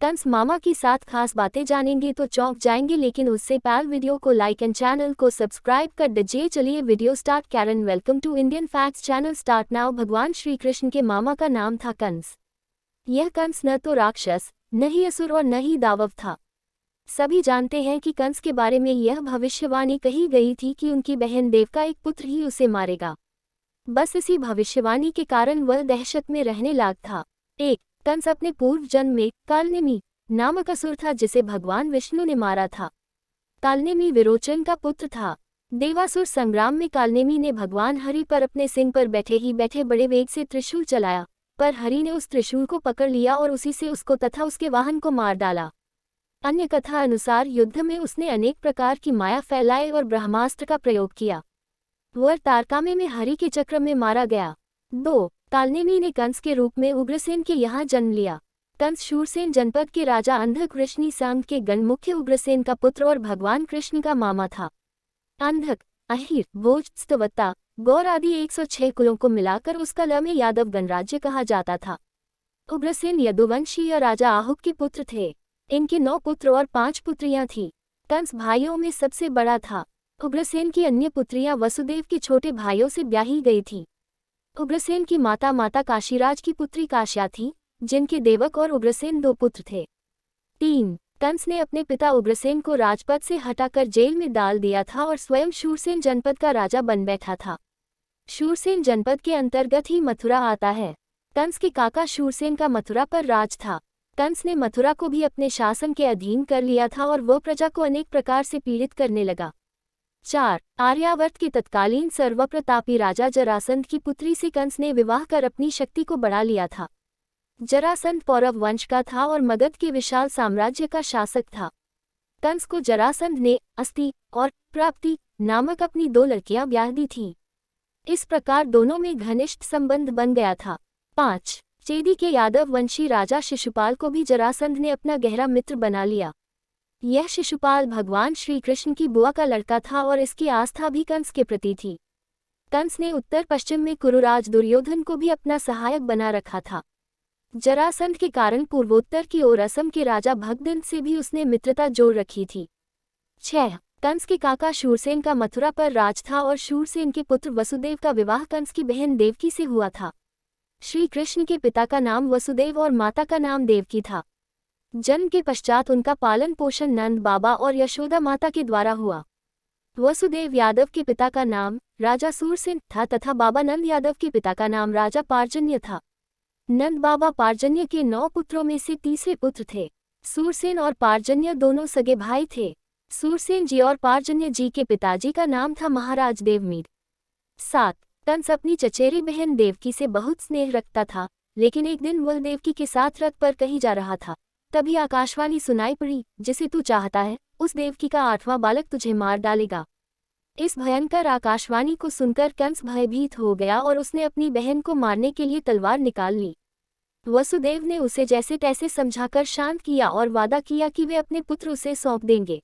कंस मामा की 7 खास बातें जानेंगे तो चौंक जाएंगे, लेकिन उससे पहले वीडियो को लाइक एंड चैनल को सब्सक्राइब कर दीजिए। चलिए वीडियो स्टार्ट कैरन। Welcome to Indian facts channel start now. भगवान श्री कृष्ण के मामा का नाम था कंस। यह कंस न तो राक्षस, न ही असुर और न ही दानव था। सभी जानते हैं कि कंस के बारे में यह भविष्यवाणी कही गई थी कि उनकी बहन देव का एक पुत्र ही उसे मारेगा। बस इसी भविष्यवाणी के कारण वह दहशत में रहने लाग था। एक, कंस अपने पूर्व जन्म में कालनेमी नामक असुर था जिसे भगवान विष्णु ने मारा था। कालनेमी विरोचन का पुत्र था। देवासुर संग्राम में कालनेमी ने भगवान हरि पर अपने सिंह पर बैठे ही बैठे बड़े वेग से त्रिशूल चलाया, पर हरि ने उस त्रिशूल को पकड़ लिया और उसी से उसको तथा उसके वाहन को मार डाला। अन्य कथा अनुसार युद्ध में उसने अनेक प्रकार की माया फैलाई और ब्रह्मास्त्र का प्रयोग किया। वह तारकामे में हरि के चक्र में मारा गया। 2, कालनेमी ने कंस के रूप में उग्रसेन के यहाँ जन्म लिया। कंस शूरसेन जनपद के राजा अंधक वृष्णि सांग के गणमुख्य उग्रसेन का पुत्र और भगवान कृष्ण का मामा था। अंधक, अहिर, भोज, स्तवत्ता, गौर आदि 106 कुलों को मिलाकर उसका ल में यादव गणराज्य कहा जाता था। उग्रसेन यदुवंशीय राजा आहुक के पुत्र थे। इनके 9 पुत्र और 5 पुत्रियां थीं। कंस भाइयों में सबसे बड़ा था। उग्रसेन की अन्य पुत्रियां वसुदेव के छोटे भाइयों से ब्याही गई थीं। उग्रसेन की माता काशीराज की पुत्री काश्या थी, जिनके देवक और उग्रसेन 2 पुत्र थे। 3, कंस ने अपने पिता उग्रसेन को राजपद से हटाकर जेल में डाल दिया था और स्वयं शूरसेन जनपद का राजा बन बैठा था। शूरसेन जनपद के अंतर्गत ही मथुरा आता है। कंस के काका शूरसेन का मथुरा पर राज था। कंस ने मथुरा को भी अपने शासन के अधीन कर लिया था और वह प्रजा को अनेक प्रकार से पीड़ित करने लगा। 4, आर्यावर्त के तत्कालीन सर्वप्रतापी राजा जरासंध की पुत्री से कंस ने विवाह कर अपनी शक्ति को बढ़ा लिया था। जरासंध पौरव वंश का था और मगध के विशाल साम्राज्य का शासक था। कंस को जरासंध ने अस्ति और प्राप्ति नामक अपनी 2 लड़कियां ब्याह दी थीं। इस प्रकार दोनों में घनिष्ठ संबंध बन गया था। 5, चेदी के यादव वंशी राजा शिशुपाल को भी जरासंध ने अपना गहरा मित्र बना लिया। यह शिशुपाल भगवान श्री कृष्ण की बुआ का लड़का था और इसकी आस्था भी कंस के प्रति थी। कंस ने उत्तर पश्चिम में कुरुराज दुर्योधन को भी अपना सहायक बना रखा था। जरासंध के कारण पूर्वोत्तर की ओर असम के राजा भगदत्त से भी उसने मित्रता जोड़ रखी थी। 6, कंस के काका शूरसेन का मथुरा पर राज था और शूरसेन के पुत्र वसुदेव का विवाह कंस की बहन देवकी से हुआ था। श्री कृष्ण के पिता का नाम वसुदेव और माता का नाम देवकी था। जन्म के पश्चात उनका पालन पोषण नंद बाबा और यशोदा माता के द्वारा हुआ। वसुदेव यादव के पिता का नाम राजा सूरसेन था तथा बाबा नंद यादव के पिता का नाम राजा पार्जन्य था। नंद बाबा पार्जन्य के 9 पुत्रों में से तीसरे पुत्र थे। सूरसेन और पार्जन्य दोनों सगे भाई थे। सूरसेन जी और पार्जन्य जी के पिताजी का नाम था महाराज देवमीर। 7, कंस अपनी चचेरी बहन देवकी से बहुत स्नेह रखता था, लेकिन एक दिन वह देवकी के साथ रथ पर कहीं जा रहा था। तभी आकाशवाणी सुनाई पड़ी, जिसे तू चाहता है उस देवकी का 8वां बालक तुझे मार डालेगा। इस भयंकर आकाशवाणी को सुनकर कंस भयभीत हो गया और उसने अपनी बहन को मारने के लिए तलवार निकाल ली। वसुदेव ने उसे जैसे तैसे समझाकर शांत किया और वादा किया कि वे अपने पुत्र उसे सौंप देंगे।